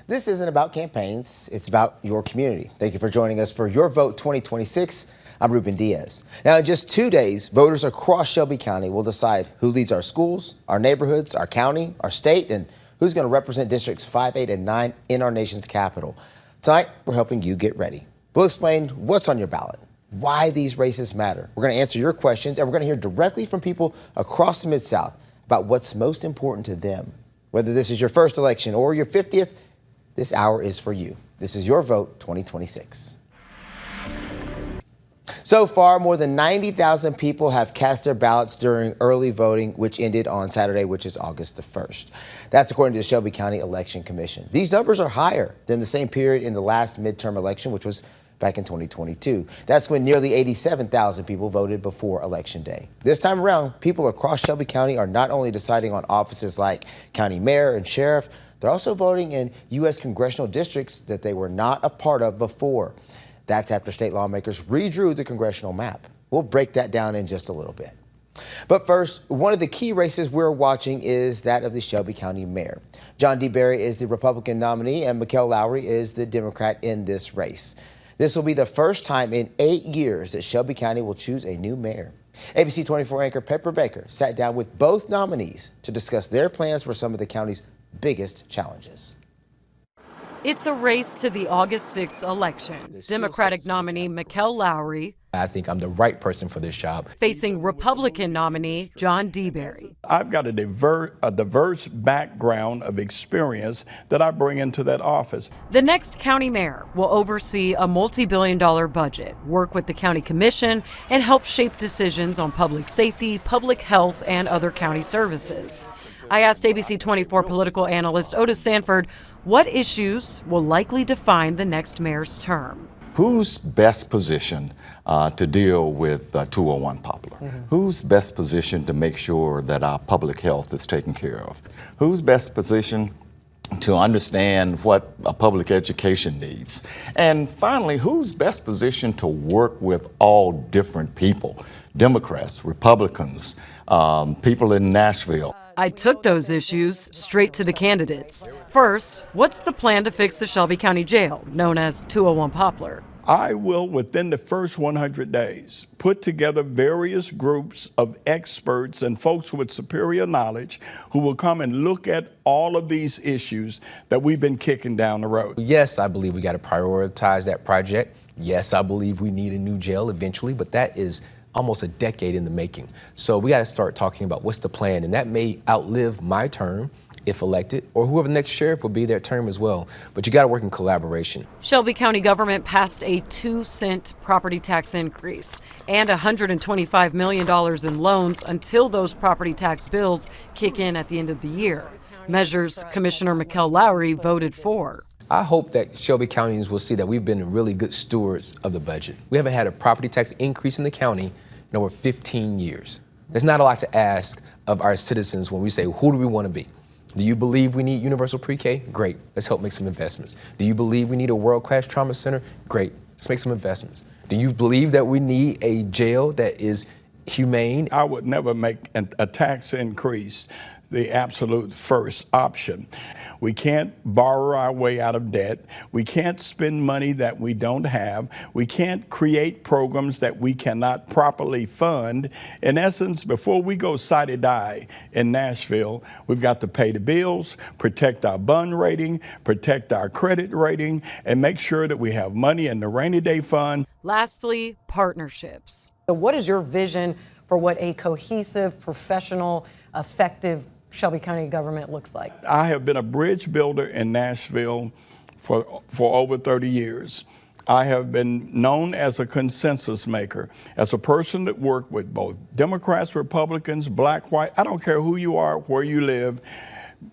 This isn't about campaigns, it's about your community. Thank you for joining us for Your Vote 2026. I'm Ruben Diaz. Now, in just 2 days, voters across Shelby County will decide who leads our schools, our neighborhoods, our county, our state, and who's going to represent districts 5, 8, and 9 in our nation's capital. Tonight, we're helping you get ready. We'll explain what's on your ballot, why these races matter. We're going to answer your questions, and we're going to hear directly from people across the Mid-South about what's most important to them. Whether this is your first election or your 50th, this hour is for you. This is Your Vote 2026. So far, more than 90,000 people have cast their ballots during early voting, which ended on Saturday, which is August the 1st. That's according to the Shelby County Election Commission. These numbers are higher than the same period in the last midterm election, which was back in 2022. That's when nearly 87,000 people voted before Election Day. This time around, people across Shelby County are not only deciding on offices like county mayor and sheriff, they're also voting in U.S. congressional districts that they were not a part of before. That's after state lawmakers redrew the congressional map. We'll break that down in just a little bit. But first, one of the key races we're watching is that of the Shelby County mayor. John DeBerry is the Republican nominee and Mikkel Lowry is the Democrat in this race. This will be the first time in 8 years that Shelby County will choose a new mayor. ABC24 anchor Pepper Baker sat down with both nominees to discuss their plans for some of the county's biggest challenges. It's a race to the August 6th election. Democratic nominee Mikkel Lowry. I think I'm the right person for this job. Facing Republican nominee John DeBerry. I've got a diverse background of experience that I bring into that office. The next county mayor will oversee a multi-billion-dollar budget, work with the county commission, and help shape decisions on public safety, public health, and other county services. I asked ABC24 political analyst Otis Sanford what issues will likely define the next mayor's term. Who's best positioned to deal with 201 Poplar? Who's best positioned to make sure that our public health is taken care of? Who's best positioned to understand what a public education needs? And finally, who's best positioned to work with all different people? Democrats, Republicans, people in Nashville. I took those issues straight to the candidates. First, what's the plan to fix the Shelby County Jail, known as 201 Poplar? I will, within the first 100 days, put together various groups of experts and folks with superior knowledge who will come and look at all of these issues that we've been kicking down the road. Yes, I believe we got to prioritize that project. Yes, I believe we need a new jail eventually, but that is almost a decade in the making. So we got to start talking about what's the plan, and that may outlive my term if elected, or whoever the next sheriff will be their term as well. But you got to work in collaboration. Shelby County government passed a 2-cent property tax increase and $125 million in loans until those property tax bills kick in at the end of the year. Measures Commissioner Mikkel Lowry voted for. I hope that Shelby Countyans will see that we've been really good stewards of the budget. We haven't had a property tax increase in the county in over 15 years. There's not a lot to ask of our citizens when we say, who do we want to be? Do you believe we need universal pre-K? Great, let's help make some investments. Do you believe we need a world-class trauma center? Great, let's make some investments. Do you believe that we need a jail that is humane? I would never make a tax increase the absolute first option. We can't borrow our way out of debt. We can't spend money that we don't have. We can't create programs that we cannot properly fund. In essence, before we go side-die in Nashville, we've got to pay the bills, protect our bond rating, protect our credit rating, and make sure that we have money in the rainy day fund. Lastly, partnerships. So what is your vision for what a cohesive, professional, effective Shelby County government looks like? I have been a bridge builder in Nashville for over 30 years. I have been known as a consensus maker, as a person that worked with both Democrats, Republicans, black, white, I don't care who you are, where you live.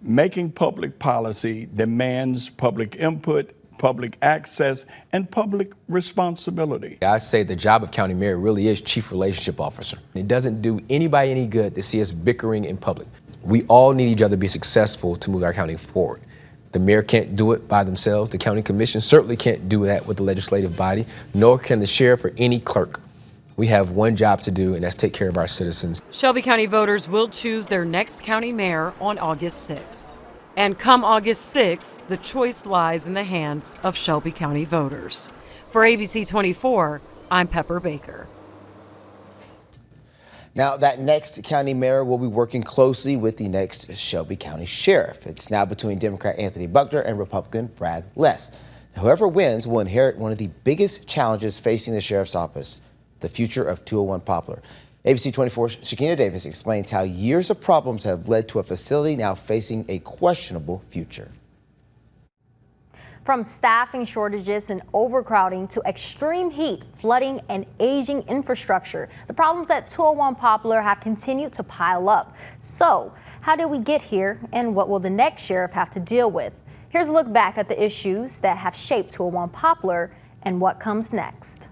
Making public policy demands public input, public access, and public responsibility. I say the job of county mayor really is chief relationship officer. It doesn't do anybody any good to see us bickering in public. We all need each other to be successful to move our county forward. The mayor can't do it by themselves. The county commission certainly can't do that with the legislative body, nor can the sheriff or any clerk. We have one job to do, and that's take care of our citizens. Shelby County voters will choose their next county mayor on August 6th. And come August 6th, the choice lies in the hands of Shelby County voters. For ABC24, I'm Pepper Baker. Now, that next county mayor will be working closely with the next Shelby County sheriff. It's now between Democrat Anthony Buckner and Republican Brad Less. Whoever wins will inherit one of the biggest challenges facing the sheriff's office, the future of 201 Poplar. ABC24's Shakina Davis explains how years of problems have led to a facility now facing a questionable future. From staffing shortages and overcrowding to extreme heat, flooding, and aging infrastructure, the problems at 201 Poplar have continued to pile up. So, how did we get here, and what will the next sheriff have to deal with? Here's a look back at the issues that have shaped 201 Poplar and what comes next.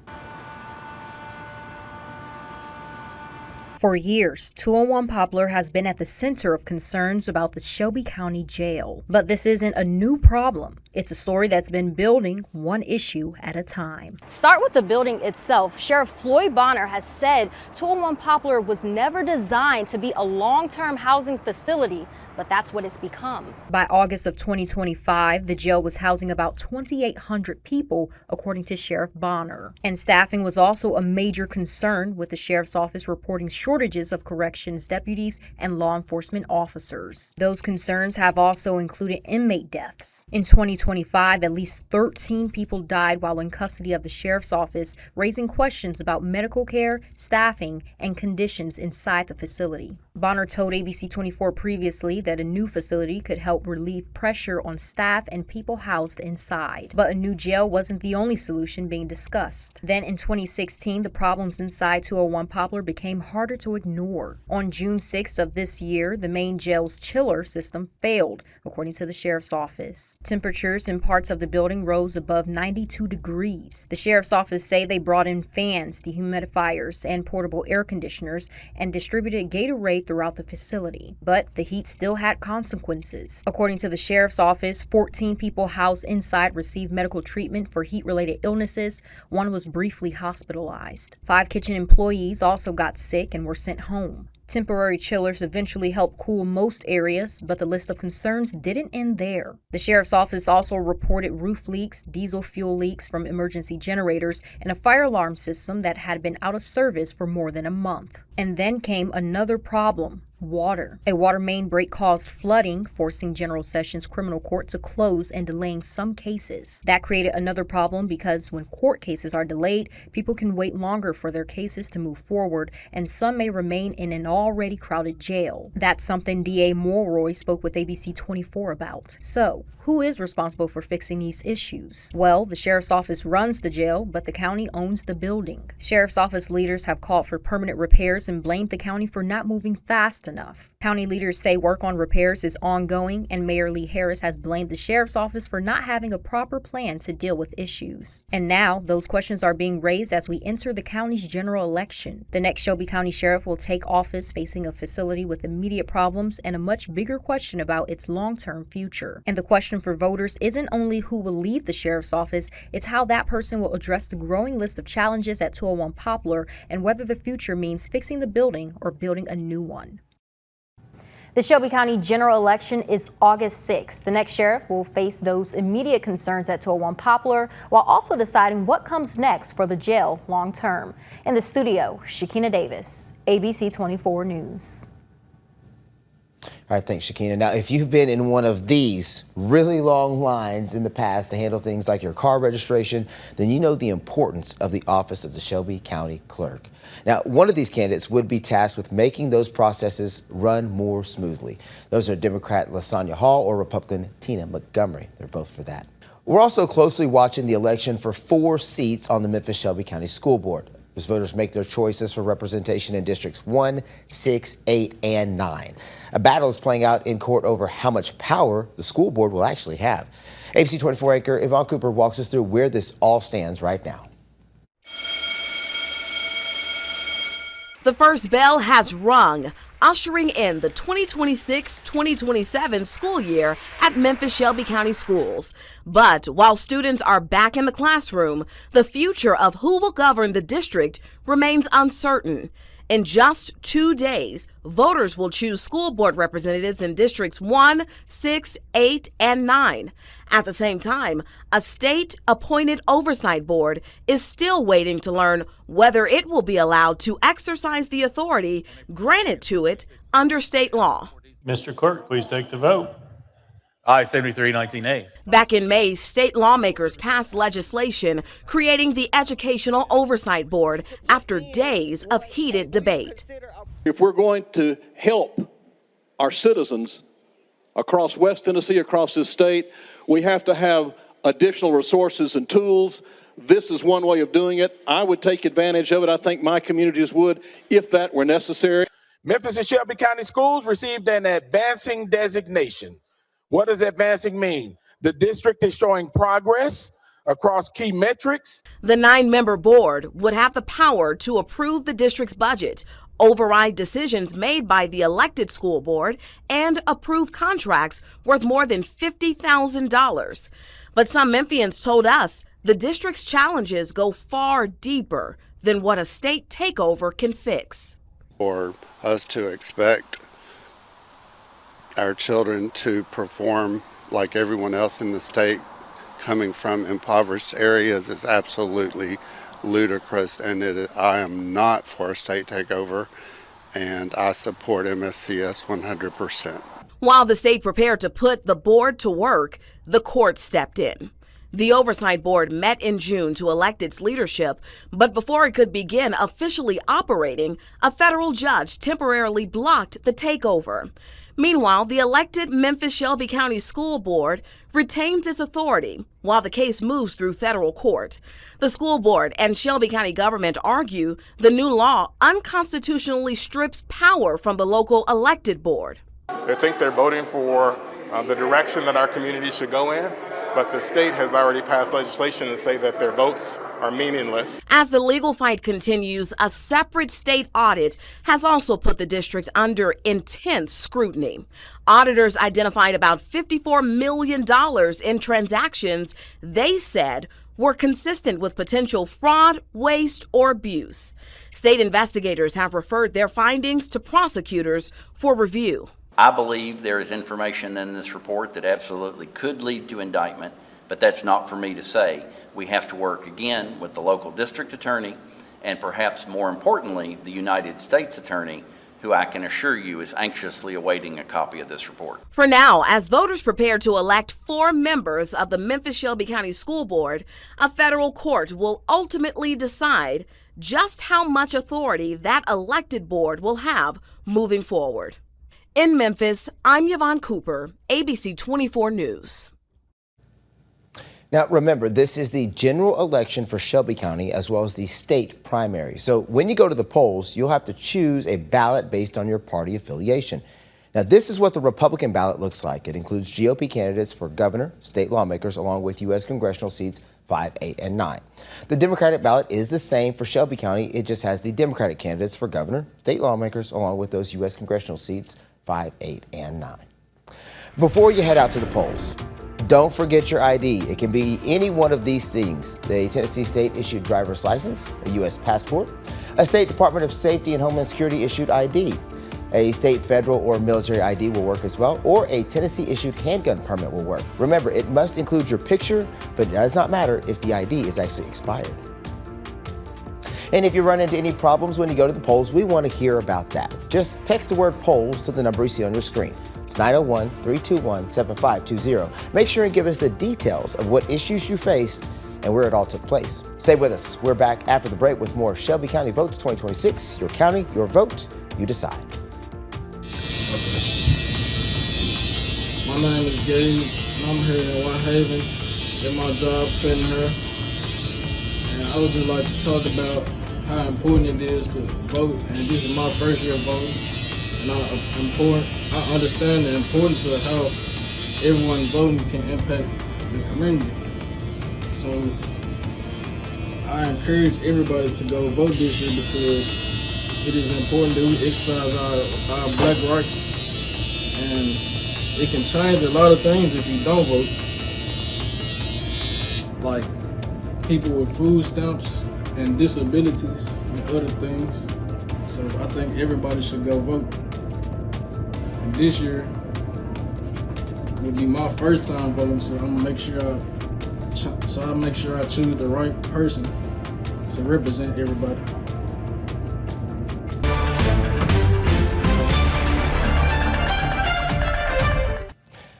For years, 201 Poplar has been at the center of concerns about the Shelby County Jail. But this isn't a new problem. It's a story that's been building one issue at a time. Start with the building itself. Sheriff Floyd Bonner has said 201 Poplar was never designed to be a long-term housing facility, but that's what it's become. By August of 2025, the jail was housing about 2,800 people, according to Sheriff Bonner. And staffing was also a major concern, with the sheriff's office reporting shortages of corrections deputies and law enforcement officers. Those concerns have also included inmate deaths. In 2025, at least 13 people died while in custody of the sheriff's office, raising questions about medical care, staffing, and conditions inside the facility. Bonner told ABC24 previously that a new facility could help relieve pressure on staff and people housed inside. But a new jail wasn't the only solution being discussed. Then in 2016, the problems inside 201 Poplar became harder to ignore. On June 6th of this year, the main jail's chiller system failed, according to the sheriff's office. Temperatures in parts of the building rose above 92 degrees. The sheriff's office say they brought in fans, dehumidifiers, and portable air conditioners and distributed Gatorade throughout the facility. But the heat still had consequences. According to the sheriff's office, 14 people housed inside received medical treatment for heat-related illnesses. One was briefly hospitalized. 5 kitchen employees also got sick and were sent home. Temporary chillers eventually helped cool most areas, but the list of concerns didn't end there. The sheriff's office also reported roof leaks, diesel fuel leaks from emergency generators, and a fire alarm system that had been out of service for more than a month. And then came another problem. Water. A water main break caused flooding, forcing General Sessions Criminal Court to close and delaying some cases. That created another problem because when court cases are delayed, people can wait longer for their cases to move forward, and some may remain in an already crowded jail. That's something DA Mulroy spoke with ABC24 about. So, who is responsible for fixing these issues? Well, the sheriff's office runs the jail, but the county owns the building. Sheriff's office leaders have called for permanent repairs and blamed the county for not moving fast enough. County leaders say work on repairs is ongoing, and Mayor Lee Harris has blamed the sheriff's office for not having a proper plan to deal with issues. And now, those questions are being raised as we enter the county's general election. The next Shelby County sheriff will take office facing a facility with immediate problems and a much bigger question about its long-term future. And the question for voters isn't only who will leave the sheriff's office, it's how that person will address the growing list of challenges at 201 Poplar and whether the future means fixing the building or building a new one. The Shelby County general election is August 6th. The next sheriff will face those immediate concerns at 201 Poplar while also deciding what comes next for the jail long term. In the studio, Shakina Davis, ABC24 News. All right, thanks, Shakina. Now, if you've been in one of these really long lines in the past to handle things like your car registration, then you know the importance of the office of the Shelby County Clerk. Now, one of these candidates would be tasked with making those processes run more smoothly. Those are Democrat Lasagna Hall or Republican Tina Montgomery. They're both for that. We're also closely watching the election for 4 seats on the Memphis-Shelby County School Board, as voters make their choices for representation in districts 1, 6, 8, and 9. A battle is playing out in court over how much power the school board will actually have. ABC24 anchor Yvonne Cooper walks us through where this all stands right now. The first bell has rung, ushering in the 2026-2027 school year at Memphis-Shelby County Schools. But while students are back in the classroom, the future of who will govern the district remains uncertain. In just 2 days, voters will choose school board representatives in districts 1, 6, 8, and 9. At the same time, a state-appointed oversight board is still waiting to learn whether it will be allowed to exercise the authority granted to it under state law. Mr. Clerk, please take the vote. Aye, 73, 19 nays. Back in May, state lawmakers passed legislation creating the Educational Oversight Board after days of heated debate. If we're going to help our citizens across West Tennessee, across this state, we have to have additional resources and tools. This is one way of doing it. I would take advantage of it. I think my communities would, if that were necessary. Memphis and Shelby County Schools received an advancing designation. What does advancing mean? The district is showing progress across key metrics. The 9-member board would have the power to approve the district's budget, override decisions made by the elected school board, and approve contracts worth more than $50,000. But some Memphians told us the district's challenges go far deeper than what a state takeover can fix. For us to expect our children to perform like everyone else in the state coming from impoverished areas is absolutely ludicrous, and I am not for a state takeover, and I support MSCS 100%. While the state prepared to put the board to work, the court stepped in. The Oversight Board met in June to elect its leadership, but before it could begin officially operating, a federal judge temporarily blocked the takeover. Meanwhile, the elected Memphis Shelby County School Board retains its authority while the case moves through federal court. The school board and Shelby County government argue the new law unconstitutionally strips power from the local elected board. They think they're voting for the direction that our community should go in, but the state has already passed legislation to say that their votes are meaningless. As the legal fight continues, a separate state audit has also put the district under intense scrutiny. Auditors identified about $54 million in transactions they said were consistent with potential fraud, waste, or abuse. State investigators have referred their findings to prosecutors for review. I believe there is information in this report that absolutely could lead to indictment, but that's not for me to say. We have to work again with the local district attorney and perhaps more importantly, the United States attorney, who I can assure you is anxiously awaiting a copy of this report. For now, as voters prepare to elect 4 members of the Memphis Shelby County School Board, a federal court will ultimately decide just how much authority that elected board will have moving forward. In Memphis, I'm Yvonne Cooper, ABC24 News. Now, remember, this is the general election for Shelby County as well as the state primary. So when you go to the polls, you'll have to choose a ballot based on your party affiliation. Now, this is what the Republican ballot looks like. It includes GOP candidates for governor, state lawmakers, along with U.S. congressional seats 5, 8, and 9. The Democratic ballot is the same for Shelby County. It just has the Democratic candidates for governor, state lawmakers, along with those U.S. congressional seats 5, 8, and 9. Before you head out to the polls, don't forget your ID. It can be any one of these things: the Tennessee State issued driver's license, a U.S. passport, a State Department of Safety and Homeland Security issued ID, a state, federal, or military ID will work as well, or a Tennessee issued handgun permit will work. Remember, it must include your picture, but it does not matter if the ID is actually expired. And if you run into any problems when you go to the polls, we want to hear about that. Just text the word polls to the number you see on your screen. It's 901-321-7520. Make sure and give us the details of what issues you faced and where it all took place. Stay with us. We're back after the break with more Shelby County Votes 2026. Your county, your vote, you decide. My name is Gabe. I'm here in Whitehaven at my job putting her. And I would just like to talk about how important it is to vote. And this is my first year voting. And I understand the importance of how everyone voting can impact the community. So I encourage everybody to go vote this year because it is important that we exercise our black rights, and it can change a lot of things if you don't vote. Like people with food stamps and disabilities and other things. So I think everybody should go vote. And this year will be my first time voting, so I'm gonna make sure I choose the right person to represent everybody.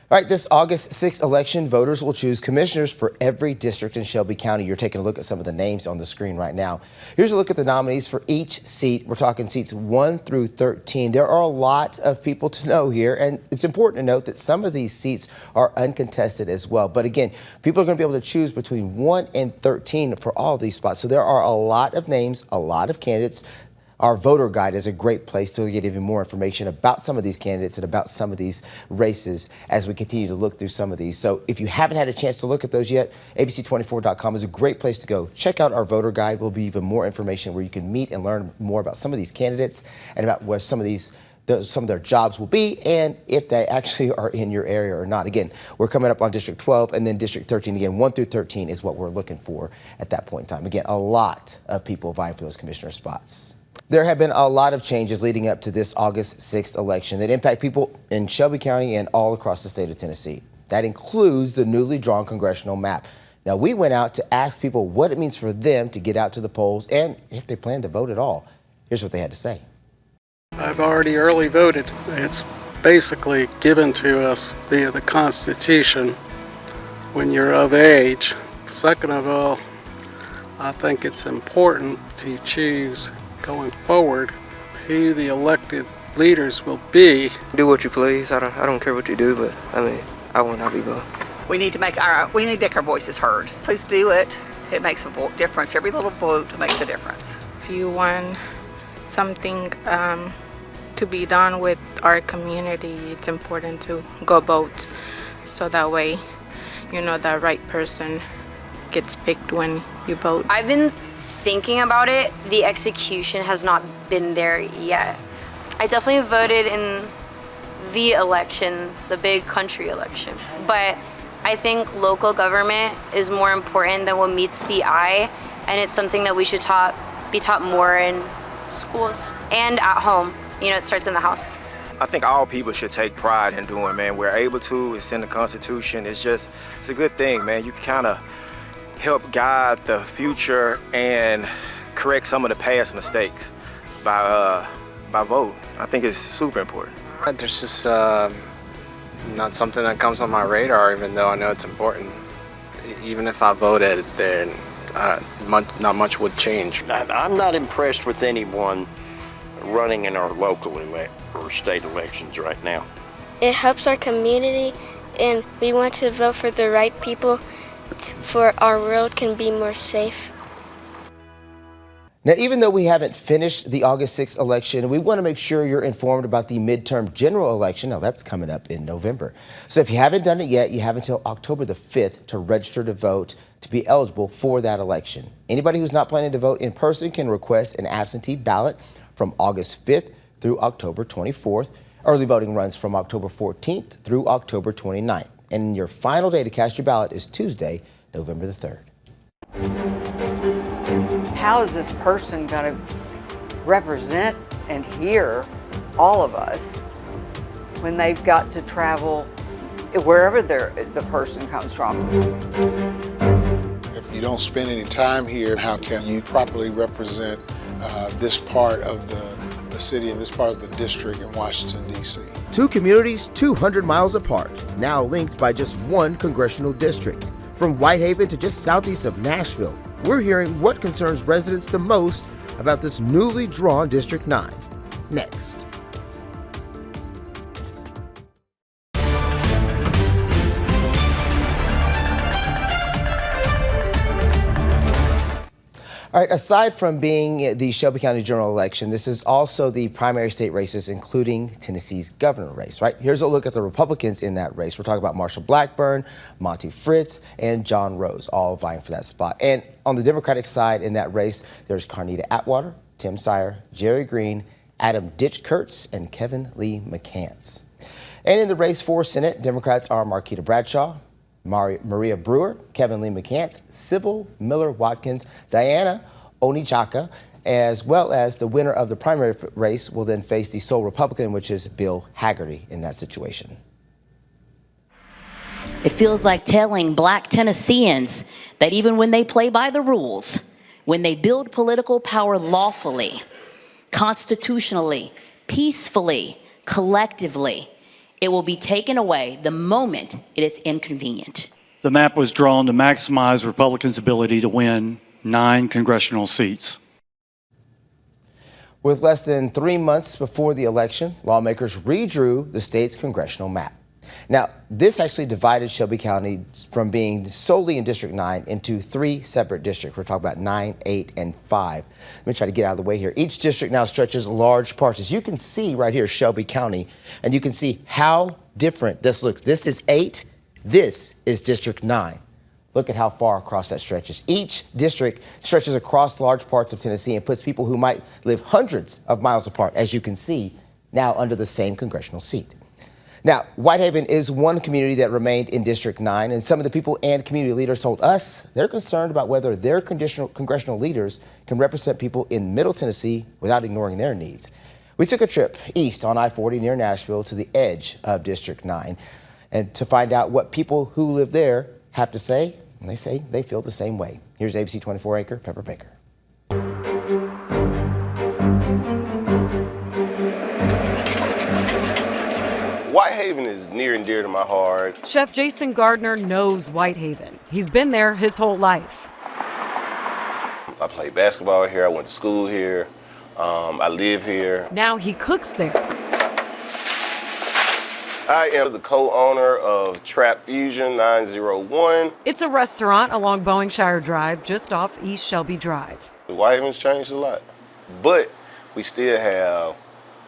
All right, this August 6th election, voters will choose commissioners for every district in Shelby County. You're taking a look at some of the names on the screen right now. Here's a look at the nominees for each seat. We're talking seats 1 through 13. There are a lot of people to know here, and it's important to note that some of these seats are uncontested as well. But again, people are going to be able to choose between 1 and 13 for all of these spots. So there are a lot of names, a lot of candidates. Our voter guide is a great place to get even more information about some of these candidates and about some of these races as we continue to look through some of these. So if you haven't had a chance to look at those yet, ABC24.com is a great place to go. Check out our voter guide. Will be even more information where you can meet and learn more about some of these candidates and about where some of their jobs will be and if they actually are in your area or not. Again, we're coming up on District 12 and then District 13. Again, 1 through 13 is what we're looking for at that point in time. Again, a lot of people vying for those commissioner spots. There have been a lot of changes leading up to this August 6th election that impact people in Shelby County and all across the state of Tennessee. That includes the newly drawn congressional map. Now, we went out to ask people what it means for them to get out to the polls and if they plan to vote at all. Here's what they had to say. I've already early voted. It's basically given to us via the Constitution when you're of age. Second of all, I think it's important to choose going forward who the elected leaders will be. Do what you please. I don't care what you do, but I mean, I will not be voting. We need to make our voices heard. Please do it. It makes a difference. Every little vote makes a difference. If you want something to be done with our community, it's important to go vote, so that way you know the right person gets picked when you vote. I've been thinking about it. The execution has not been there yet. I definitely voted in the election, the big country election, but I think local government is more important than what meets the eye, and it's something that we should be taught more in schools and at home. You know, it starts in the house. I think all people should take pride in doing, man. We're able to, it's in the Constitution. It's a good thing, man. You kind of help guide the future and correct some of the past mistakes by vote. I think it's super important. There's just not something that comes on my radar, even though I know it's important. Even if I voted, then not much would change. I'm not impressed with anyone running in our local or state elections right now. It helps our community, and we want to vote for the right people for our world can be more safe. Now, even though we haven't finished the August 6th election, we want to make sure you're informed about the midterm general election. Now, that's coming up in November. So if you haven't done it yet, you have until October the 5th to register to vote to be eligible for that election. Anybody who's not planning to vote in person can request an absentee ballot from August 5th through October 24th. Early voting runs from October 14th through October 29th. And your final day to cast your ballot is Tuesday, November the 3rd. How is this person going to represent and hear all of us when they've got to travel wherever the person comes from? If you don't spend any time here, how can you properly represent this part of the city and this part of the district in Washington, D.C.? Two communities 200 miles apart, now linked by just one congressional district. From Whitehaven to just southeast of Nashville, we're hearing what concerns residents the most about this newly drawn District 9. Next. All right, aside from being the Shelby County general election, this is also the primary state races, including Tennessee's governor race, right? Here's a look at the Republicans in that race. We're talking about Marshall Blackburn, Monty Fritz, and John Rose, all vying for that spot. And on the Democratic side in that race, there's Carnita Atwater, Tim Sire, Jerry Green, Adam Ditch Kurtz, and Kevin Lee McCants. And in the race for Senate, Democrats are Marquita Bradshaw, Maria Brewer, Kevin Lee McCants, Sybil Miller Watkins, Diana Onichaka, as well as the winner of the primary race will then face the sole Republican, which is Bill Hagerty in that situation. It feels like telling Black Tennesseans that even when they play by the rules, when they build political power lawfully, constitutionally, peacefully, collectively, it will be taken away the moment it is inconvenient. The map was drawn to maximize Republicans' ability to win 9 congressional seats. With less than 3 months before the election, lawmakers redrew the state's congressional map. Now, this actually divided Shelby County from being solely in District 9 into 3 separate districts. We're talking about 9, 8, and 5. Let me try to get out of the way here. Each district now stretches large parts. As you can see right here, Shelby County, and you can see how different this looks. This is 8. This is District 9. Look at how far across that stretches. Each district stretches across large parts of Tennessee and puts people who might live hundreds of miles apart, as you can see, now under the same congressional seat. Now, Whitehaven is one community that remained in District 9, and some of the people and community leaders told us they're concerned about whether their congressional leaders can represent people in Middle Tennessee without ignoring their needs. We took a trip east on I-40 near Nashville to the edge of District 9 and to find out what people who live there have to say, and they say they feel the same way. Here's ABC24 anchor Pepper Baker. Whitehaven is near and dear to my heart. Chef Jason Gardner knows Whitehaven. He's been there his whole life. I played basketball here. I went to school here. I live here. Now he cooks there. I am the co-owner of Trap Fusion 901. It's a restaurant along Bowingshire Drive, just off East Shelby Drive. Whitehaven's changed a lot, but we still have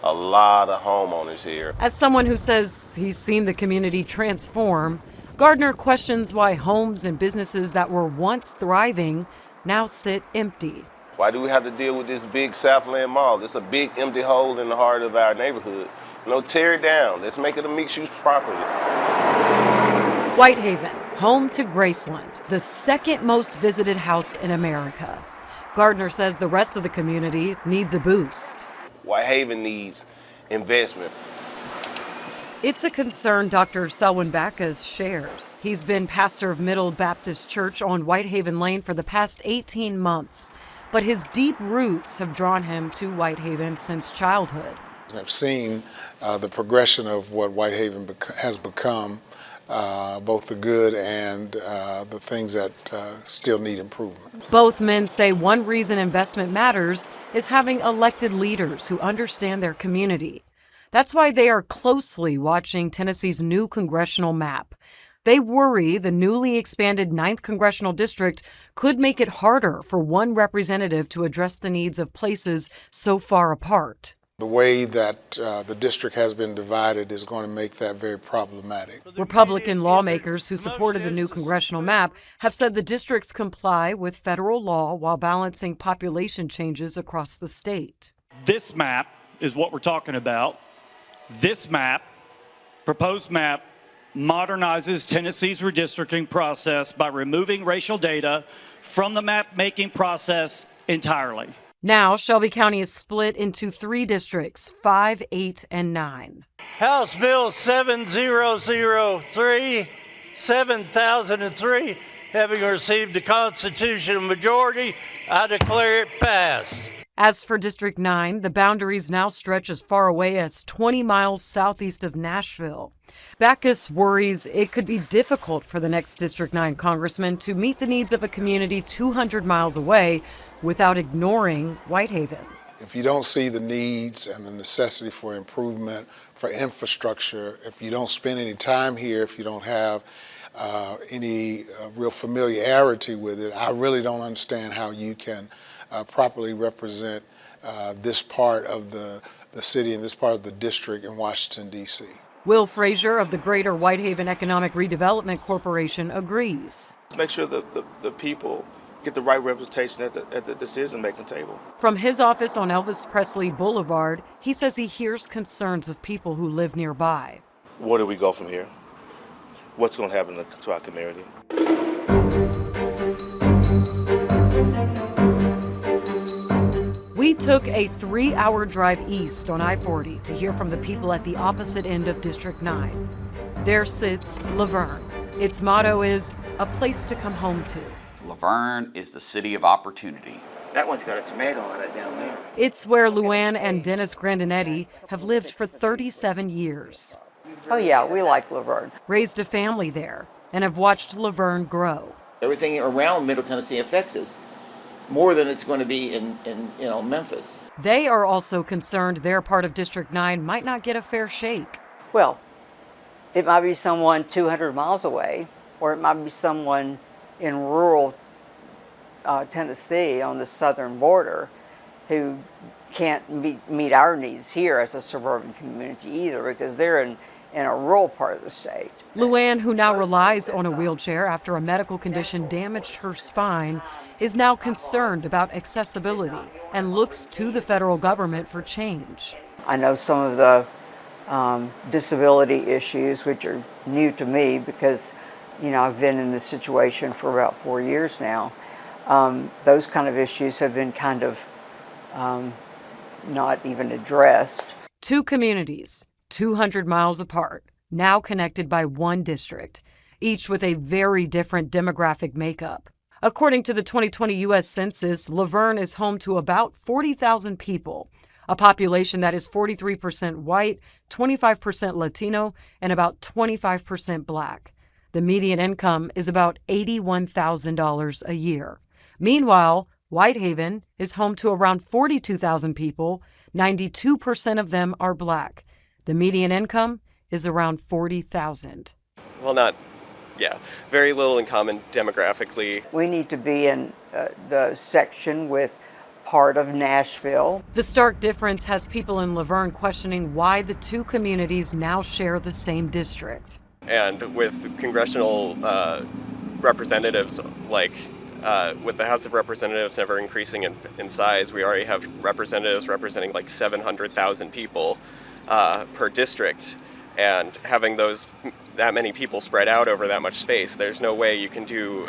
a lot of homeowners here. As someone who says he's seen the community transform, Gardner questions why homes and businesses that were once thriving now sit empty. Why do we have to deal with this big Southland Mall? It's a big empty hole in the heart of our neighborhood. No, tear it down. Let's make it a mixed-use property. Whitehaven, home to Graceland, the second most visited house in America. Gardner says the rest of the community needs a boost. Whitehaven needs investment. It's a concern Dr. Selwyn Backus shares. He's been pastor of Middle Baptist Church on Whitehaven Lane for the past 18 months, but his deep roots have drawn him to Whitehaven since childhood. I've seen the progression of what Whitehaven has become, both the good and the things that still need improvement. Both men say one reason investment matters is having elected leaders who understand their community. That's why they are closely watching Tennessee's new congressional map. They worry the newly expanded 9th Congressional District could make it harder for one representative to address the needs of places so far apart. The way that the district has been divided is going to make that very problematic. Republican lawmakers who supported the new congressional map have said the districts comply with federal law while balancing population changes across the state. This map is what we're talking about. This map, proposed map, modernizes Tennessee's redistricting process by removing racial data from the map-making process entirely. Now, Shelby County is split into 3 districts, 5, 8, and 9. House Bill 7003, having received a constitutional majority, I declare it passed. As for District 9, the boundaries now stretch as far away as 20 miles southeast of Nashville. Backus worries it could be difficult for the next District 9 congressman to meet the needs of a community 200 miles away without ignoring Whitehaven. If you don't see the needs and the necessity for improvement, for infrastructure, if you don't spend any time here, if you don't have any real familiarity with it, I really don't understand how you can properly represent this part of the city and this part of the district in Washington, D.C. Will Frazier of the Greater Whitehaven Economic Redevelopment Corporation agrees. Let's make sure that the people get the right representation at the decision-making table. From his office on Elvis Presley Boulevard, he says he hears concerns of people who live nearby. Where do we go from here? What's going to happen to our community? took a 3-hour drive east on I-40 to hear from the people at the opposite end of District 9. There sits Laverne. Its motto is, a place to come home to. Laverne is the city of opportunity. That one's got a tomato on it down there. It's where Luann and Dennis Grandinetti have lived for 37 years. Oh yeah, we like Laverne. Raised a family there and have watched Laverne grow. Everything around Middle Tennessee affects us more than it's going to be in Memphis. They are also concerned their part of District 9 might not get a fair shake. Well, it might be someone 200 miles away, or it might be someone in rural Tennessee on the southern border who can't meet our needs here as a suburban community either, because they're in a rural part of the state. Luann, who now relies on a wheelchair after a medical condition damaged her spine, is now concerned about accessibility and looks to the federal government for change. I know some of the disability issues, which are new to me because, I've been in this situation for about 4 years now. Those kind of issues have been kind of not even addressed. Two communities, 200 miles apart, now connected by one district, each with a very different demographic makeup. According to the 2020 U.S. Census, Laverne is home to about 40,000 people, a population that is 43% white, 25% Latino, and about 25% Black. The median income is about $81,000 a year. Meanwhile, Whitehaven is home to around 42,000 people. 92% of them are Black. The median income is around $40,000. Well, very little in common demographically. We need to be in the section with part of Nashville. The stark difference has people in Laverne questioning why the two communities now share the same district. And with congressional representatives, with the House of Representatives never increasing in size, we already have representatives representing 700,000 people per district. And having that many people spread out over that much space, there's no way you can do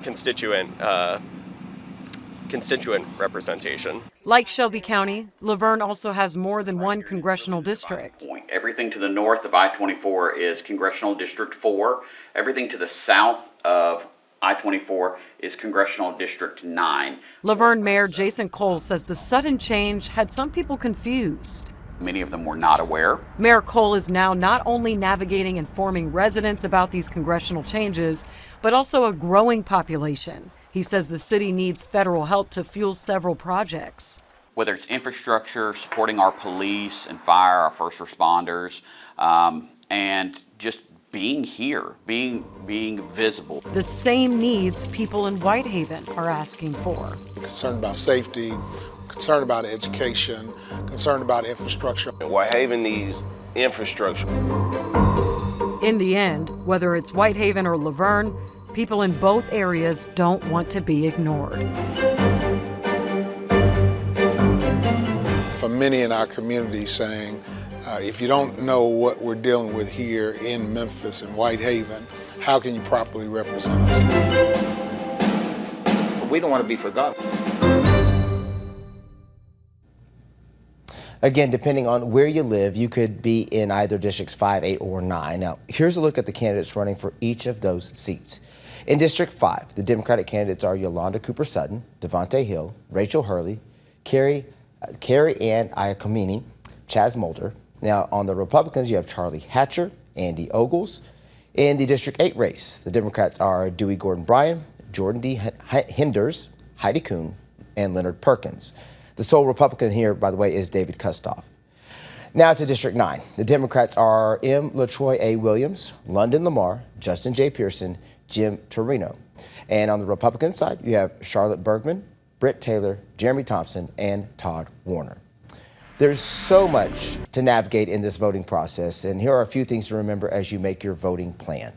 constituent representation. Like Shelby County, Laverne also has more than one congressional district. Everything to the north of I-24 is Congressional District 4. Everything to the south of I-24 is Congressional District 9. Laverne Mayor Jason Cole says the sudden change had some people confused. Many of them were not aware. Mayor Cole is now not only navigating informing residents about these congressional changes, but also a growing population. He says the city needs federal help to fuel several projects. Whether it's infrastructure, supporting our police and fire, our first responders, and just being here, being visible. The same needs people in Whitehaven are asking for. Concerned about safety, concerned about education, concerned about infrastructure. Whitehaven needs infrastructure. In the end, whether it's Whitehaven or Laverne, people in both areas don't want to be ignored. For many in our community saying, if you don't know what we're dealing with here in Memphis and Whitehaven, how can you properly represent us? We don't want to be forgotten. Again, depending on where you live, you could be in either districts 5, 8, or 9. Now, here's a look at the candidates running for each of those seats. In District 5, the Democratic candidates are Yolanda Cooper Sutton, Devontae Hill, Rachel Hurley, Carrie Ann Iaconini, Chaz Mulder. Now, on the Republicans, you have Charlie Hatcher, Andy Ogles. In the District 8 race, the Democrats are Dewey Gordon-Bryan, Jordan D. Hinders, Heidi Kuhn, and Leonard Perkins. The sole Republican here, by the way, is David Kustoff. Now to District 9. The Democrats are M. LaTroy A. Williams, London Lamar, Justin J. Pearson, Jim Torino. And on the Republican side, you have Charlotte Bergman, Britt Taylor, Jeremy Thompson, and Todd Warner. There's so much to navigate in this voting process, and here are a few things to remember as you make your voting plan.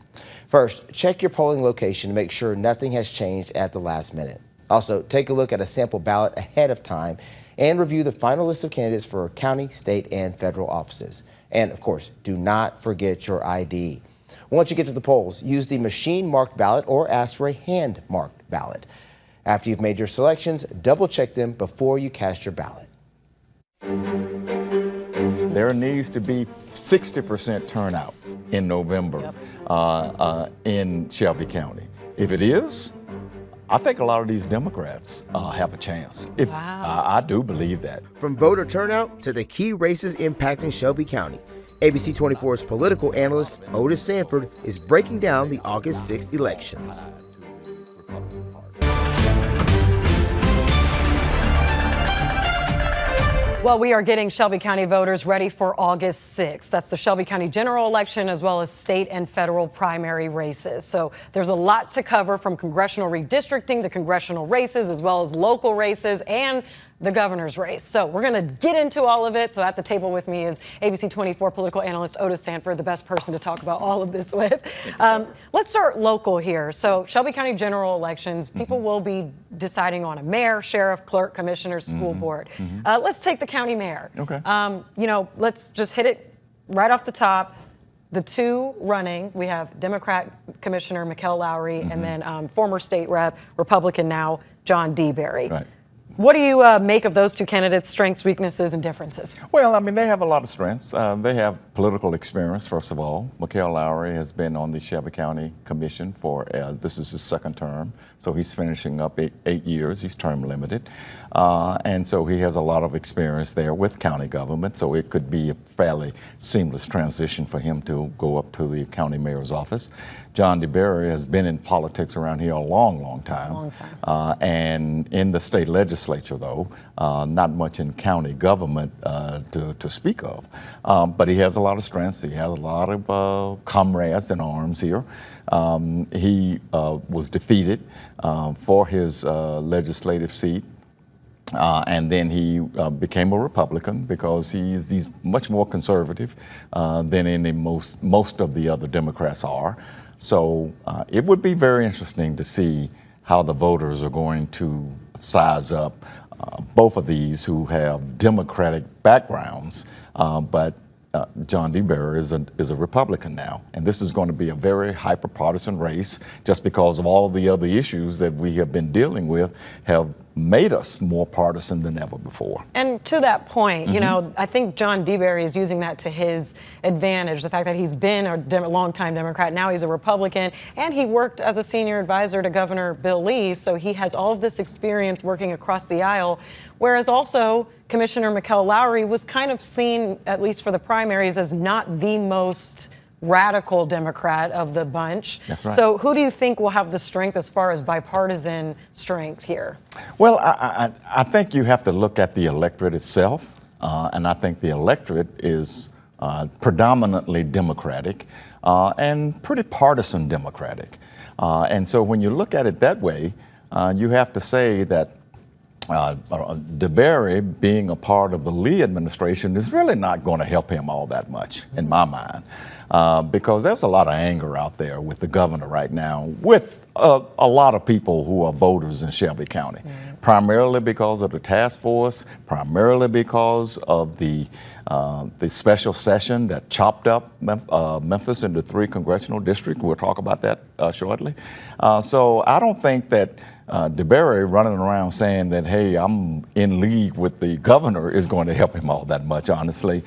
First, check your polling location to make sure nothing has changed at the last minute. Also, take a look at a sample ballot ahead of time and review the final list of candidates for county, state, and federal offices. And of course, do not forget your ID. Once you get to the polls, use the machine-marked ballot or ask for a hand-marked ballot. After you've made your selections, double-check them before you cast your ballot. There needs to be 60% turnout in November in Shelby County. If it is, I think a lot of these Democrats have a chance. I do believe that. From voter turnout to the key races impacting Shelby County, ABC24's political analyst Otis Sanford is breaking down the August 6th elections. Well, we are getting Shelby County voters ready for August 6th. That's the Shelby County general election as well as state and federal primary races. So there's a lot to cover, from congressional redistricting to congressional races as well as local races and the governor's race. So we're going to get into all of it. So at the table with me is ABC24 political analyst Otis Sanford, the best person to talk about all of this with. Let's start local here. So Shelby County general elections, people will be deciding on a mayor, sheriff, clerk, commissioner, school board. Let's take the county mayor. Okay. Let's just hit it right off the top. The two running, we have Democrat Commissioner Mikkel Lowry and then former state rep, Republican now, John DeBerry. Right. What do you make of those two candidates' strengths, weaknesses, and differences? Well, I mean, they have a lot of strengths. They have political experience, first of all. Mikkel Lowry has been on the Shelby County Commission for, this is his second term, so he's finishing up eight years. He's term limited. And so he has a lot of experience there with county government, so it could be a fairly seamless transition for him to go up to the county mayor's office. John DeBerry has been in politics around here a long, long time. And in the state legislature, though, not much in county government to speak of. But he has a lot of strengths. He has a lot of comrades in arms here. He was defeated for his legislative seat. And then he became a Republican because he's much more conservative than most of the other Democrats are. So it would be very interesting to see how the voters are going to size up both of these who have Democratic backgrounds, but John DeBerry is a Republican now. And this is going to be a very hyper-partisan race just because of all the other issues that we have been dealing with have made us more partisan than ever before. And to that point, you know, I think John DeBerry is using that to his advantage. The fact that he's been a longtime Democrat, now he's a Republican, and he worked as a senior advisor to Governor Bill Lee, so he has all of this experience working across the aisle. Whereas also Commissioner Mikkel Lowry was kind of seen, at least for the primaries, as not the most radical Democrat of the bunch. That's right. So who do you think will have the strength as far as bipartisan strength here? Well, I think you have to look at the electorate itself, and I think the electorate is predominantly Democratic and pretty partisan Democratic. And so when you look at it that way, you have to say that DeBerry, being a part of the Lee administration, is really not going to help him all that much, in my mind, because there's a lot of anger out there with the governor right now, with a lot of people who are voters in Shelby County, primarily because of the task force, primarily because of the special session that chopped up Memphis into 3 congressional districts. We'll talk about that shortly. So I don't think that DeBerry running around saying that, hey, I'm in league with the governor is going to help him all that much, honestly.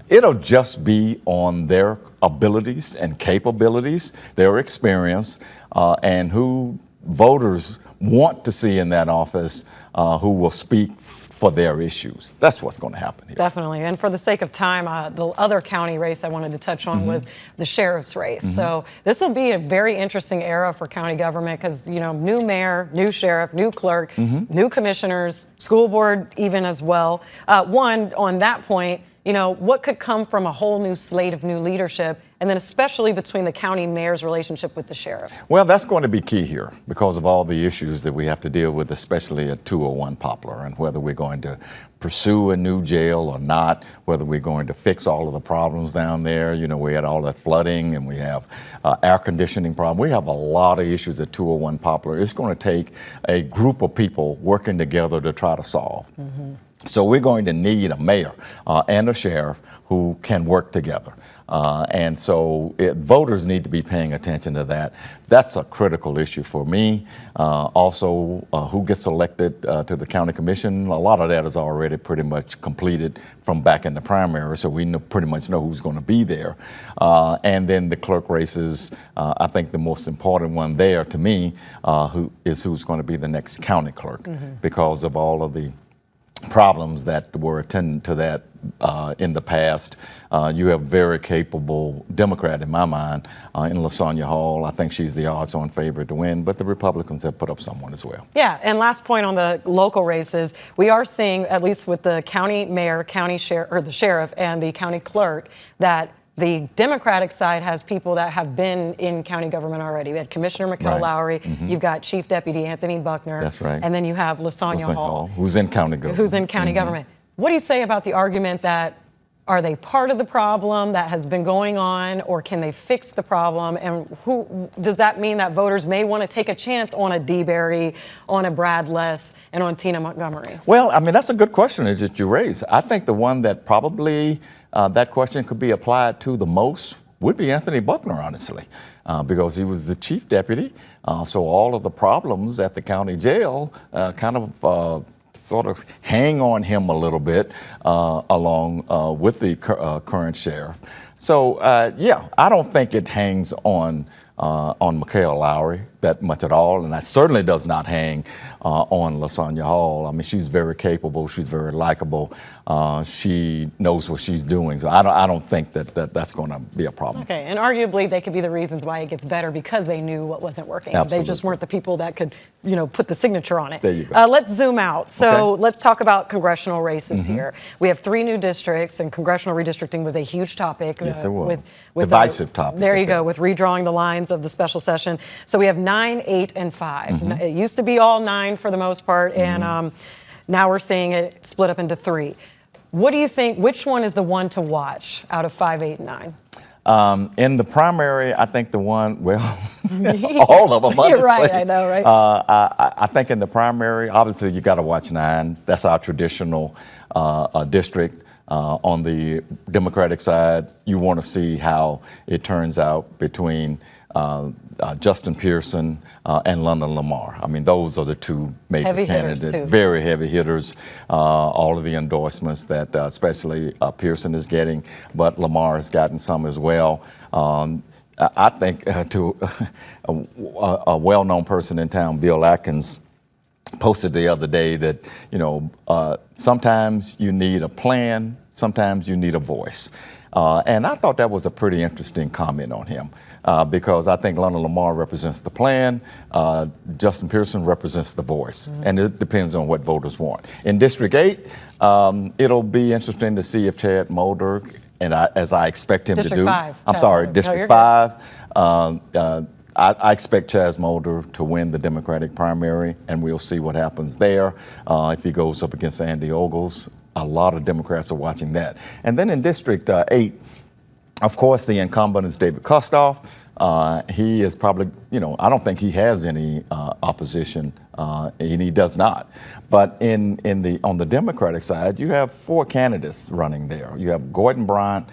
It'll just be on their abilities and capabilities, their experience, and who voters want to see in that office who will speak for their issues. That's what's going to happen here. Definitely. And for the sake of time, the other county race I wanted to touch on was the sheriff's race. So this will be a very interesting era for county government because, you know, new mayor, new sheriff, new clerk, new commissioners, school board even as well. On that point, you know, what could come from a whole new slate of new leadership, and then especially between the county mayor's relationship with the sheriff? Well, that's going to be key here because of all the issues that we have to deal with, especially at 201 Poplar, and whether we're going to pursue a new jail or not, whether we're going to fix all of the problems down there. You know, we had all that flooding and we have air conditioning problem. We have a lot of issues at 201 Poplar. It's going to take a group of people working together to try to solve. So we're going to need a mayor and a sheriff who can work together. And so voters need to be paying attention to that. That's a critical issue for me. Also, who gets elected to the county commission, a lot of that is already pretty much completed from back in the primary, so we pretty much know who's going to be there. And then the clerk races, I think the most important one there to me who's going to be the next county clerk, because of all of the problems that were attendant to that in the past. You have very capable Democrat in my mind in LaSonia Hall. I think she's the odds-on favorite to win, but the Republicans have put up someone as well. Yeah, and last point on the local races, we are seeing, at least with the county mayor, county sheriff, or the sheriff and the county clerk, that the Democratic side has people that have been in county government already. We had Commissioner McKell Lowry, you've got Chief Deputy Anthony Buckner. That's right. And then you have LaSonia Hall. Who's in county government. Who's in county government. What do you say about the argument that are they part of the problem that has been going on, or can they fix the problem? And who does that mean that voters may want to take a chance on a DeBerry, on a Brad Less, and on Tina Montgomery? Well, I mean, that's a good question that you raised. I think the one that probably that question could be applied to the most would be Anthony Buckner, honestly, because he was the chief deputy. So all of the problems at the county jail kind of sort of hang on him a little bit along with the current sheriff. So yeah, I don't think it hangs on McKell Lowry that much at all, and that certainly does not hang on LaSonia Hall. I mean, she's very capable, she's very likable, she knows what she's doing, so I don't think that's going to be a problem. Okay, and arguably they could be the reasons why it gets better, because they knew what wasn't working. Absolutely. They just weren't the people that could, put the signature on it. There you go. Let's zoom out. So let's talk about congressional races here. We have 3 new districts, and congressional redistricting was a huge topic. Yes, it was. With divisive topic. There you go, with redrawing the lines of the special session. So we have 9, 8, and 5. It used to be all 9 for the most part, and now we're seeing it split up into 3. What do you think, which one is the one to watch out of 5, 8, and 9? In the primary, I think the one, well, all of them, honestly. You're right, I know, right? I think in the primary, obviously you got to watch 9. That's our traditional district. On the Democratic side, you want to see how it turns out between Justin Pearson and London Lamar. I mean, those are the 2 major heavy candidates, hitters too. Very heavy hitters. All of the endorsements that especially Pearson is getting, but Lamar has gotten some as well. I think to a well-known person in town, Bill Atkins, posted the other day that, sometimes you need a plan, sometimes you need a voice. And I thought that was a pretty interesting comment on him, because I think London Lamar represents the plan, Justin Pearson represents the voice, and it depends on what voters want. In District 8, it'll be interesting to see if Chad Mulder, and as I expect him District to do, 5, I'm Chad sorry, Mulder. District 5, I expect Chaz Mulder to win the Democratic primary, and we'll see what happens there. If he goes up against Andy Ogles, a lot of Democrats are watching that. And then in District 8, of course, the incumbent is David Kustoff. He is probably, I don't think he has any opposition, and he does not. But on the Democratic side, you have 4 candidates running there. You have Gordon Bryant,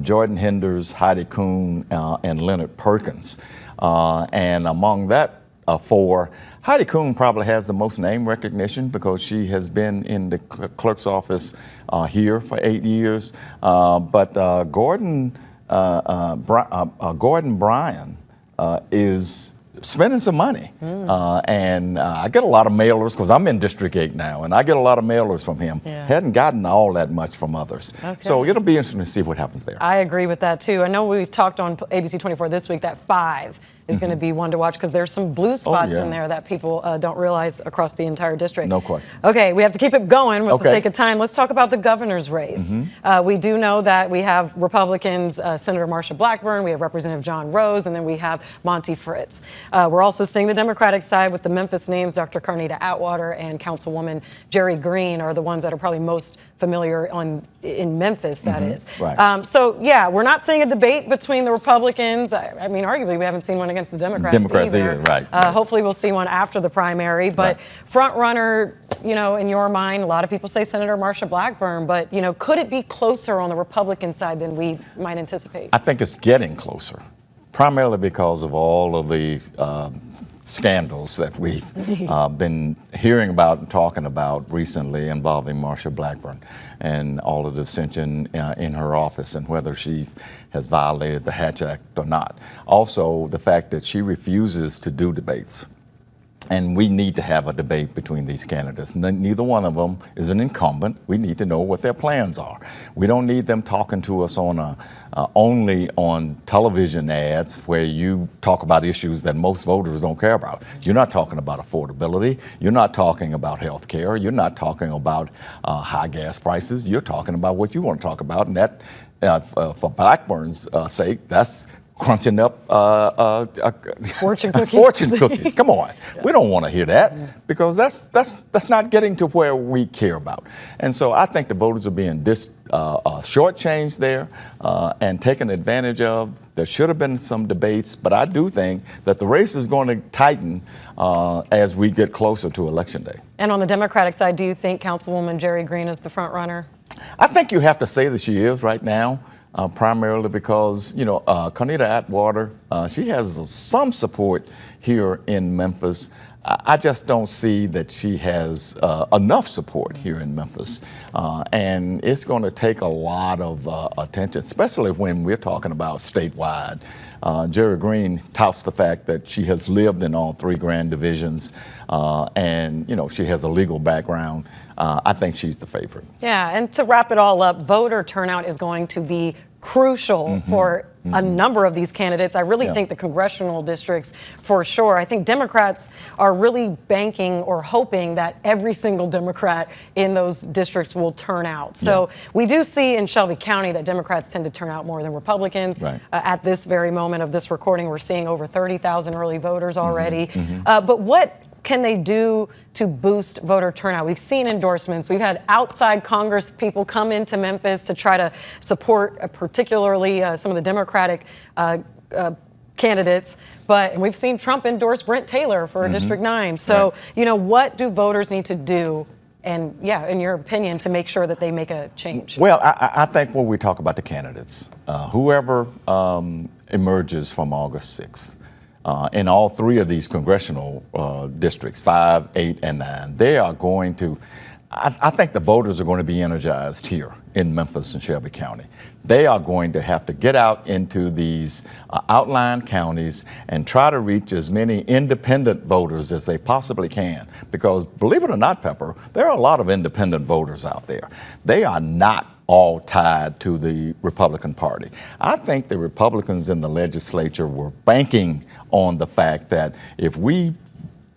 Jordan Henders, Heidi Kuhn, and Leonard Perkins. And among that 4, Heidi Kuhn probably has the most name recognition because she has been in the clerk's office here for 8 years. But Gordon Bryan is spending some money. And I get a lot of mailers because I'm in District 8 now, and I get a lot of mailers from him. Hadn't gotten all that much from others. So it'll be interesting to see what happens there. I agree with that too. I know we've talked on ABC24 this week that 5 is going to be one to watch because there's some blue spots in there that people don't realize across the entire district. No question. Okay, we have to keep it going with the sake of time. Let's talk about the governor's race. We do know that we have Republicans, Senator Marsha Blackburn, we have Representative John Rose, and then we have Monty Fritz. We're also seeing the Democratic side with the Memphis names, Dr. Carnita Atwater and Councilwoman Jerry Green are the ones that are probably most familiar in Memphis, that is. Right. So, yeah, we're not seeing a debate between the Republicans. I mean, arguably, we haven't seen one against the Democrats either. Right. Hopefully we'll see one after the primary. But front runner, in your mind, a lot of people say Senator Marsha Blackburn, but, could it be closer on the Republican side than we might anticipate? I think it's getting closer, primarily because of all of the scandals that we've been hearing about and talking about recently involving Marsha Blackburn and all of the dissension in her office and whether she has violated the Hatch Act or not. Also, the fact that she refuses to do debates. And we need to have a debate between these candidates. Neither one of them is an incumbent. We need to know what their plans are. We don't need them talking to us on only on television ads where you talk about issues that most voters don't care about. You're not talking about affordability. You're not talking about health care. You're not talking about high gas prices. You're talking about what you want to talk about. And that, for Blackburn's sake, that's crunching up fortune cookies. Fortune cookies. Come on, we don't want to hear that because that's not getting to where we care about. And so I think the voters are being shortchanged there and taken advantage of. There should have been some debates, but I do think that the race is going to tighten as we get closer to Election Day. And on the Democratic side, do you think Councilwoman Jerry Green is the front runner? I think you have to say that she is right now. Primarily because, Conita Atwater, she has some support here in Memphis. I just don't see that she has enough support here in Memphis. And it's going to take a lot of attention, especially when we're talking about statewide. Jerry Green touts the fact that she has lived in all three grand divisions and, she has a legal background. I think she's the favorite. Yeah, and to wrap it all up, voter turnout is going to be crucial for a number of these candidates. I really think the congressional districts, for sure. I think Democrats are really banking or hoping that every single Democrat in those districts will turn out. So we do see in Shelby County that Democrats tend to turn out more than Republicans. At this very moment of this recording, we're seeing over 30,000 early voters already. But what can they do to boost voter turnout? We've seen endorsements. We've had outside Congress people come into Memphis to try to support particularly some of the Democratic candidates. And we've seen Trump endorse Brent Taylor for District 9. So, what do voters need to do? And in your opinion, to make sure that they make a change? Well, I think when we talk about the candidates, whoever emerges from August 6th, in all three of these congressional districts, 5, 8, and 9, they are going to, I think the voters are going to be energized here in Memphis and Shelby County. They are going to have to get out into these outlying counties and try to reach as many independent voters as they possibly can. Because believe it or not, Pepper, there are a lot of independent voters out there. They are not all tied to the Republican Party. I think the Republicans in the legislature were banking on the fact that if we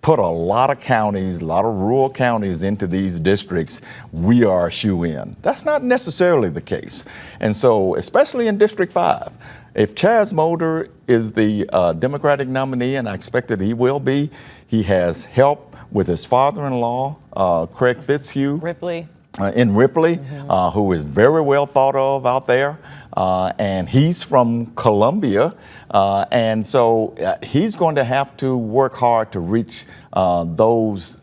put a lot of counties, a lot of rural counties into these districts, we are a shoe-in. That's not necessarily the case. And so, especially in District 5, if Chaz Moulder is the Democratic nominee, and I expect that he will be, he has help with his father-in-law, Craig Fitzhugh. In Ripley, who is very well thought of out there. And he's from Columbia. And so he's going to have to work hard to reach those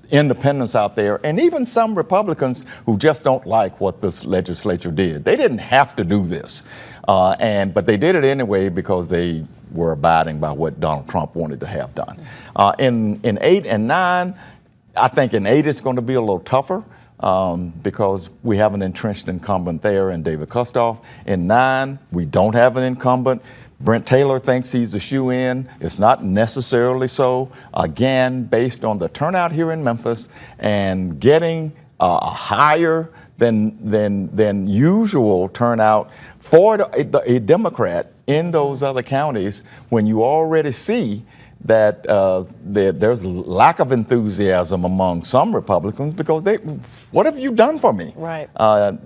independents out there, and even some Republicans who just don't like what this legislature did. They didn't have to do this, but they did it anyway because they were abiding by what Donald Trump wanted to have done. In 8 and 9, I think in 8 it's going to be a little tougher. Because we have an entrenched incumbent there in David Kustoff. In 9, we don't have an incumbent. Brent Taylor thinks he's a shoe-in. It's not necessarily so. Again, based on the turnout here in Memphis and getting a higher than usual turnout for a Democrat in those other counties, when you already see that there's lack of enthusiasm among some Republicans because what have you done for me? Right. I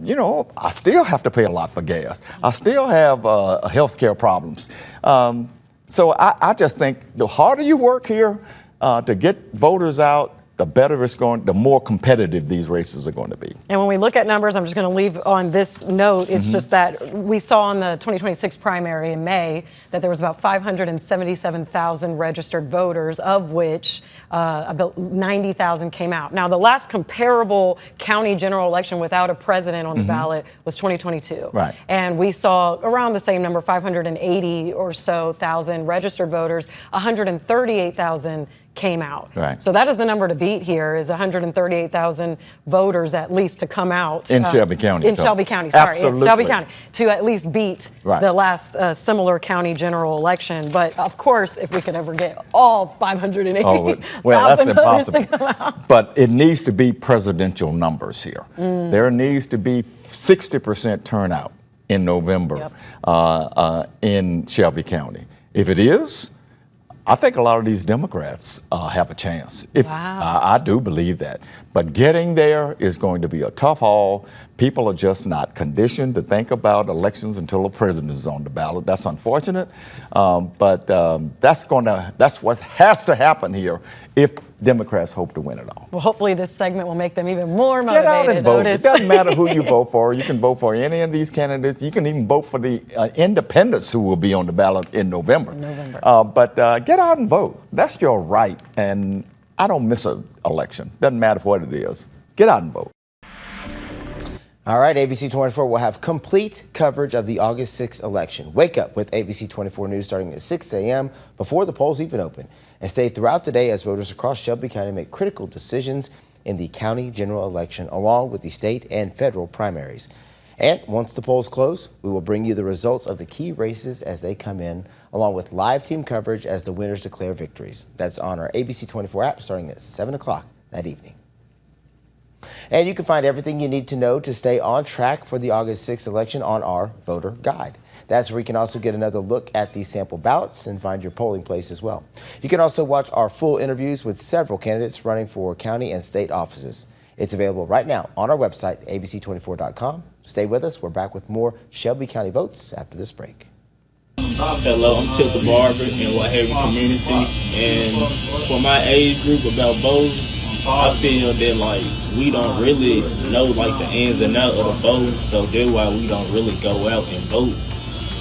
still have to pay a lot for gas. I still have health care problems. So I just think the harder you work here to get voters out the better it's going, the more competitive these races are going to be. And when we look at numbers, I'm just going to leave on this note, it's just that we saw in the 2026 primary in May that there was about 577,000 registered voters, of which about 90,000 came out. Now, the last comparable county general election without a president on the ballot was 2022. Right. And we saw around the same number, 580 or so thousand registered voters, 138,000 came out. Right. So that is the number to beat here, is 138,000 voters at least to come out. In Shelby County. In Shelby County, sorry. In Absolutely. Shelby County, to at least beat Right. the last similar county general election. But of course, if we could ever get all 580,000 well, that's voters to impossible. come out. But it needs to be presidential numbers here. There needs to be 60% turnout in November in Shelby County. If it is, I think a lot of these Democrats have a chance. I do believe that. But getting there is going to be a tough haul. People are just not conditioned to think about elections until a president is on the ballot. That's unfortunate, but that's what has to happen here if Democrats hope to win it all. Well, hopefully this segment will make them even more Get motivated. out and vote. Otis. It doesn't matter who you vote for. You can vote for any of these candidates. You can even vote for the independents who will be on the ballot in November. But get out and vote. That's your right. And I don't miss an election. Doesn't matter what it is. Get out and vote. All right, ABC24 will have complete coverage of the August 6th election. Wake up with ABC24 News starting at 6 a.m. before the polls even open. And stay throughout the day as voters across Shelby County make critical decisions in the county general election, along with the state and federal primaries. And once the polls close, we will bring you the results of the key races as they come in, along with live team coverage as the winners declare victories. That's on our ABC24 app starting at 7 o'clock that evening. And you can find everything you need to know to stay on track for the August 6th election on our voter guide. That's where you can also get another look at the sample ballots and find your polling place as well. You can also watch our full interviews with several candidates running for county and state offices. It's available right now on our website, abc24.com. Stay with us. We're back with more Shelby County votes after this break. Hello, I'm Tilda Barber in Whitehaven community, and for my age group about voting, I feel that like we don't really know like the ins and outs of the vote, so that's why we don't really go out and vote,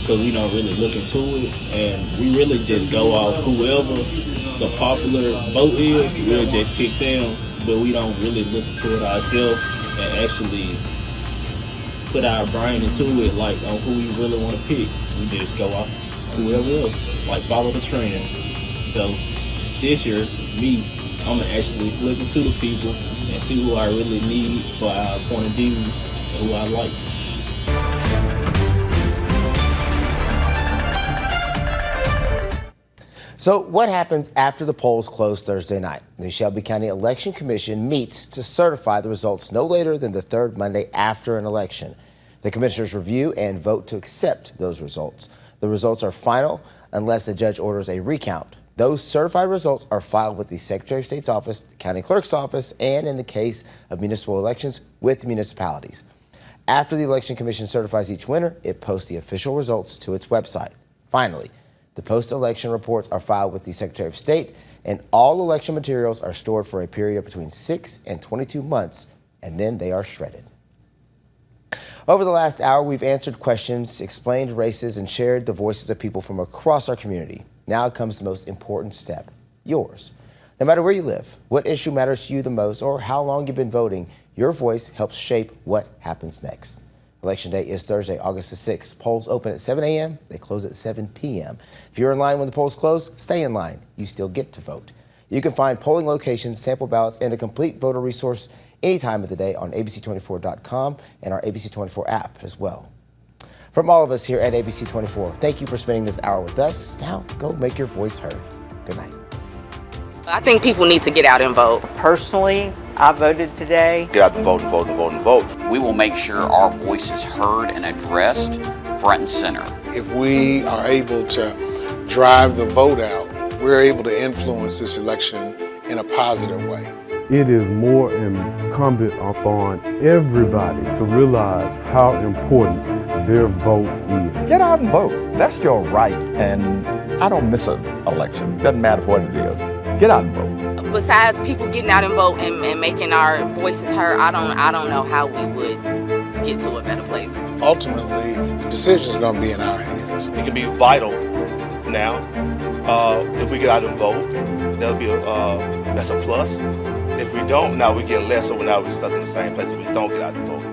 because we don't really look into it, and we really just go off whoever the popular vote is. We'll just pick them, but we don't really look into it ourselves and actually put our brain into it, like on who we really want to pick. We just go off whoever else, like follow the trend. So this year, I'm gonna actually look into the people and see who I really need for our point of view and who I like. So what happens after the polls close Thursday night? The Shelby County Election Commission meets to certify the results no later than the third Monday after an election. The commissioners review and vote to accept those results. The results are final unless the judge orders a recount. Those certified results are filed with the Secretary of State's office, the county clerk's office, and in the case of municipal elections, with the municipalities. After the Election Commission certifies each winner, it posts the official results to its website. Finally, the post-election reports are filed with the Secretary of State, and all election materials are stored for a period of between 6 and 22 months, and then they are shredded. Over the last hour, we've answered questions, explained races, and shared the voices of people from across our community. Now comes the most important step, yours. No matter where you live, what issue matters to you the most, or how long you've been voting, your voice helps shape what happens next. Election day is Thursday, August the 6th. Polls open at 7 a.m. They close at 7 p.m. If you're in line when the polls close, stay in line. You still get to vote. You can find polling locations, sample ballots, and a complete voter resource any time of the day on abc24.com and our ABC24 app as well. From all of us here at ABC24, thank you for spending this hour with us. Now, go make your voice heard. Good night. I think people need to get out and vote. Personally, I voted today. Get out and vote and vote and vote and vote. We will make sure our voice is heard and addressed front and center. If we are able to drive the vote out, we're able to influence this election in a positive way. It is more incumbent upon everybody to realize how important their vote is. Get out and vote. That's your right. And I don't miss an election. Doesn't matter what it is. Get out and vote. besides people getting out and vote and making our voices heard, I don't know how we would get to a better place. Ultimately, the decision is going to be in our hands. It can be vital now. If we get out and vote, that'll be that's a plus. If we don't, now we get less, so now we're stuck in the same place if we don't get out and vote.